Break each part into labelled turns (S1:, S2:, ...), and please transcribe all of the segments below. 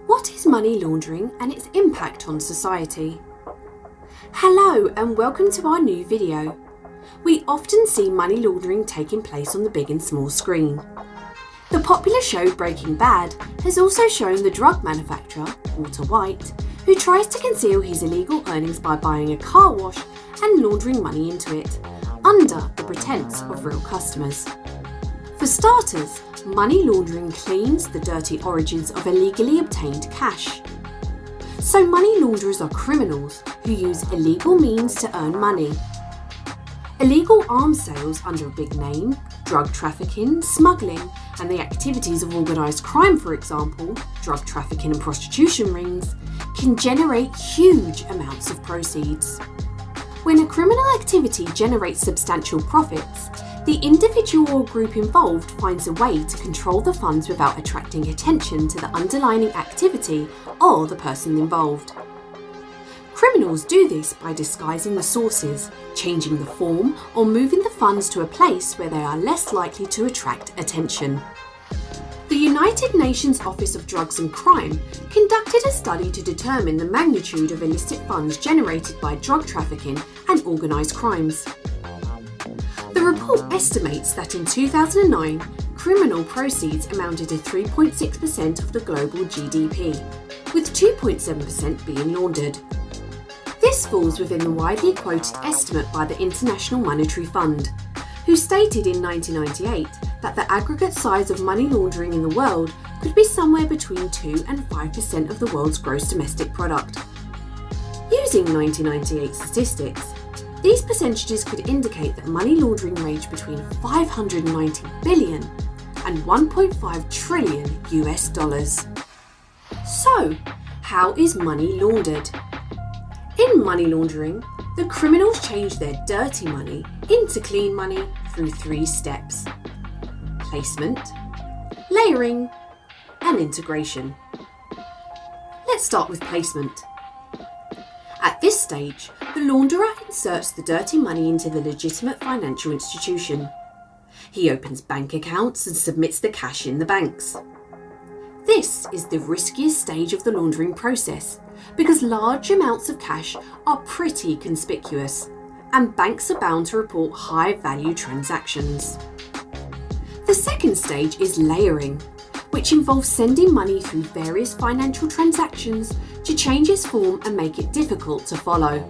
S1: What is money laundering and its impact on society? Hello and welcome to our new video. We often see money laundering taking place on the big and small screen. The popular show Breaking Bad has also shown the drug manufacturer, Walter White, who tries to conceal his illegal earnings by buying a car wash and laundering money into it, under the pretense of real customers. For starters, money laundering cleans the dirty origins of illegally obtained cash. So money launderers are criminals who use illegal means to earn money. Illegal arms sales under a big name, drug trafficking, smuggling, and the activities of organised crime, for example, drug trafficking and prostitution rings, can generate huge amounts of proceeds. When a criminal activity generates substantial profits, the individual or group involved finds a way to control the funds without attracting attention to the underlying activity or the person involved. Criminals do this by disguising the sources, changing the form, or moving the funds to a place where they are less likely to attract attention. The United Nations Office of Drugs and Crime conducted a study to determine the magnitude of illicit funds generated by drug trafficking and organised crimes. The report estimates that in 2009, criminal proceeds amounted to 3.6% of the global GDP, with 2.7% being laundered. This falls within the widely quoted estimate by the International Monetary Fund, who stated in 1998 that the aggregate size of money laundering in the world could be somewhere between 2 and 5% of the world's gross domestic product. Using 1998 statistics, these percentages could indicate that money laundering ranged between 590 billion and 1.5 trillion US dollars. So, how is money laundered? In money laundering, the criminals change their dirty money into clean money through 3 steps: placement, layering, and integration. Let's start with placement. At this stage, the launderer inserts the dirty money into the legitimate financial institution. He opens bank accounts and submits the cash in the banks. This is the riskiest stage of the laundering process because large amounts of cash are pretty conspicuous and banks are bound to report high-value transactions. The second stage is layering, which involves sending money through various financial transactions to change its form and make it difficult to follow.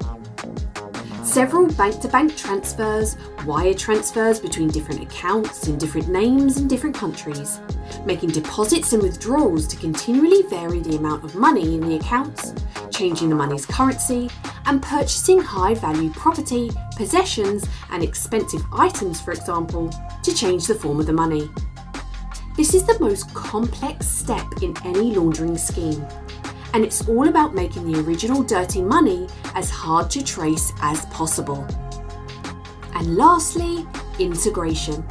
S1: Several bank-to-bank transfers, wire transfers between different accounts in different names in different countries, making deposits and withdrawals to continually vary the amount of money in the accounts, changing the money's currency, and purchasing high-value property, possessions, and expensive items, for example, to change the form of the money. This is the most complex step in any laundering scheme, and it's all about making the original dirty money as hard to trace as possible. And lastly, integration.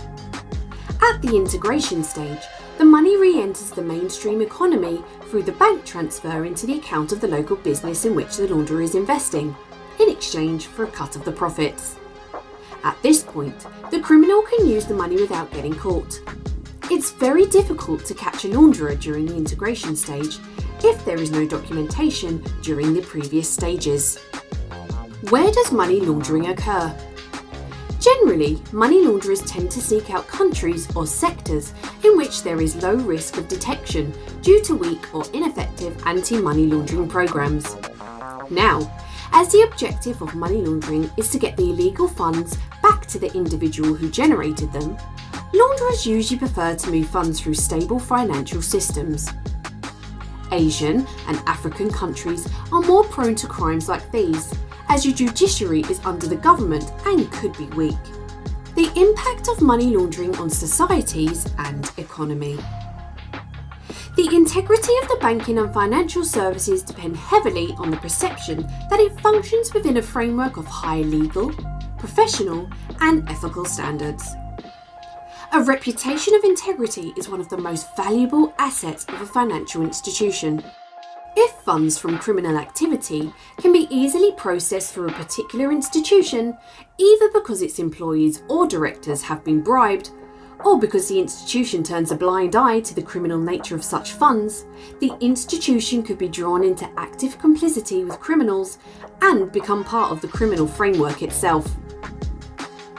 S1: At the integration stage, the money re-enters the mainstream economy through the bank transfer into the account of the local business in which the launderer is investing, in exchange for a cut of the profits. At this point, the criminal can use the money without getting caught. It's very difficult to catch a launderer during the integration stage if there is no documentation during the previous stages. Where does money laundering occur? Generally, money launderers tend to seek out countries or sectors in which there is low risk of detection due to weak or ineffective anti-money laundering programs. Now, as the objective of money laundering is to get the illegal funds back to the individual who generated them, launderers usually prefer to move funds through stable financial systems. Asian and African countries are more prone to crimes like these, as your judiciary is under the government and could be weak. The impact of money laundering on societies and economy. The integrity of the banking and financial services depend heavily on the perception that it functions within a framework of high legal, professional, and ethical standards. A reputation of integrity is one of the most valuable assets of a financial institution. If funds from criminal activity can be easily processed through a particular institution, either because its employees or directors have been bribed, or because the institution turns a blind eye to the criminal nature of such funds, the institution could be drawn into active complicity with criminals and become part of the criminal framework itself.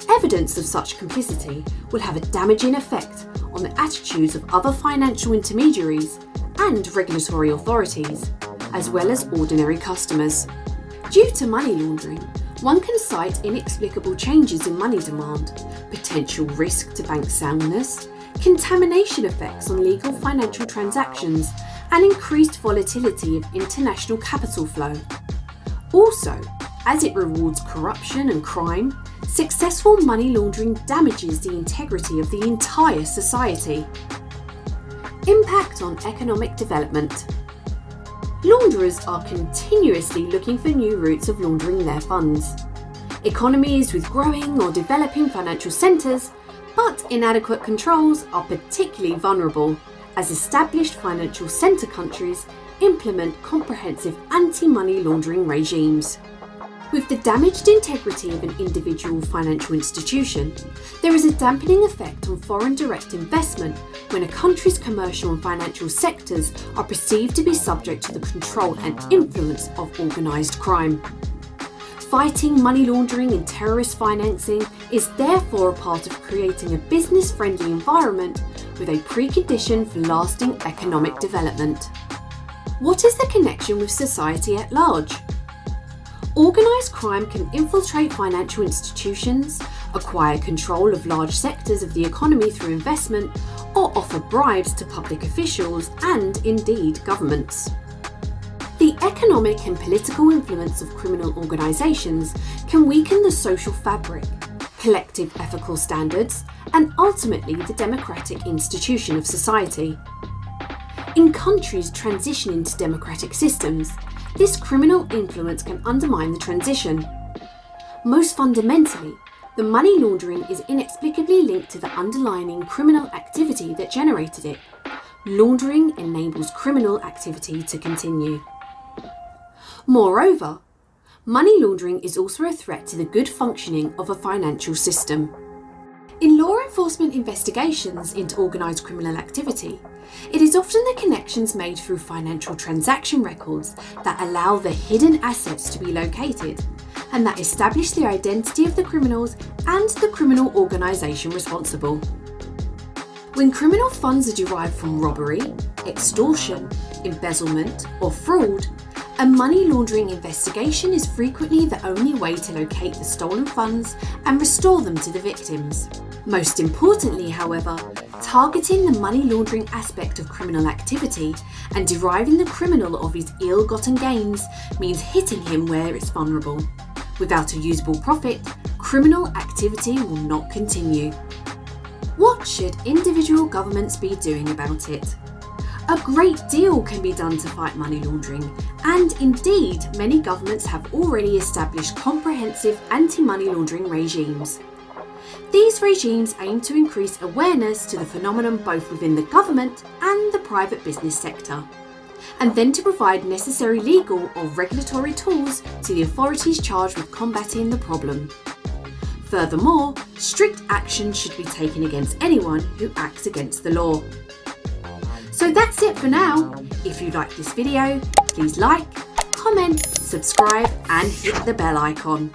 S1: Evidence of such complicity will have a damaging effect on the attitudes of other financial intermediaries and regulatory authorities, as well as ordinary customers. Due to money laundering, one can cite inexplicable changes in money demand, potential risk to bank soundness, contamination effects on legal financial transactions, and increased volatility of international capital flow. Also, as it rewards corruption and crime, successful money laundering damages the integrity of the entire society. Impact on economic development. Launderers are continuously looking for new routes of laundering their funds. Economies with growing or developing financial centres, but inadequate controls, are particularly vulnerable, as established financial centre countries implement comprehensive anti-money laundering regimes. With the damaged integrity of an individual financial institution, there is a dampening effect on foreign direct investment when a country's commercial and financial sectors are perceived to be subject to the control and influence of organised crime. Fighting money laundering and terrorist financing is therefore a part of creating a business-friendly environment with a precondition for lasting economic development. What is the connection with society at large? Organised crime can infiltrate financial institutions, acquire control of large sectors of the economy through investment, or offer bribes to public officials and, indeed, governments. The economic and political influence of criminal organisations can weaken the social fabric, collective ethical standards, and ultimately the democratic institution of society. In countries transitioning to democratic systems, this criminal influence can undermine the transition. Most fundamentally, the money laundering is inexplicably linked to the underlying criminal activity that generated it. Laundering enables criminal activity to continue. Moreover, money laundering is also a threat to the good functioning of a financial system. In law enforcement investigations into organised criminal activity, it is often the connections made through financial transaction records that allow the hidden assets to be located and that establish the identity of the criminals and the criminal organisation responsible. When criminal funds are derived from robbery, extortion, embezzlement, or fraud, a money laundering investigation is frequently the only way to locate the stolen funds and restore them to the victims. Most importantly, however, targeting the money laundering aspect of criminal activity and deriving the criminal of his ill-gotten gains means hitting him where it's vulnerable. Without a usable profit, criminal activity will not continue. What should individual governments be doing about it? A great deal can be done to fight money laundering, and indeed, many governments have already established comprehensive anti-money laundering regimes. These regimes aim to increase awareness to the phenomenon both within the government and the private business sector, and then to provide necessary legal or regulatory tools to the authorities charged with combating the problem. Furthermore, strict action should be taken against anyone who acts against the law. So that's it for now. If you like this video, please like, comment, subscribe and hit the bell icon.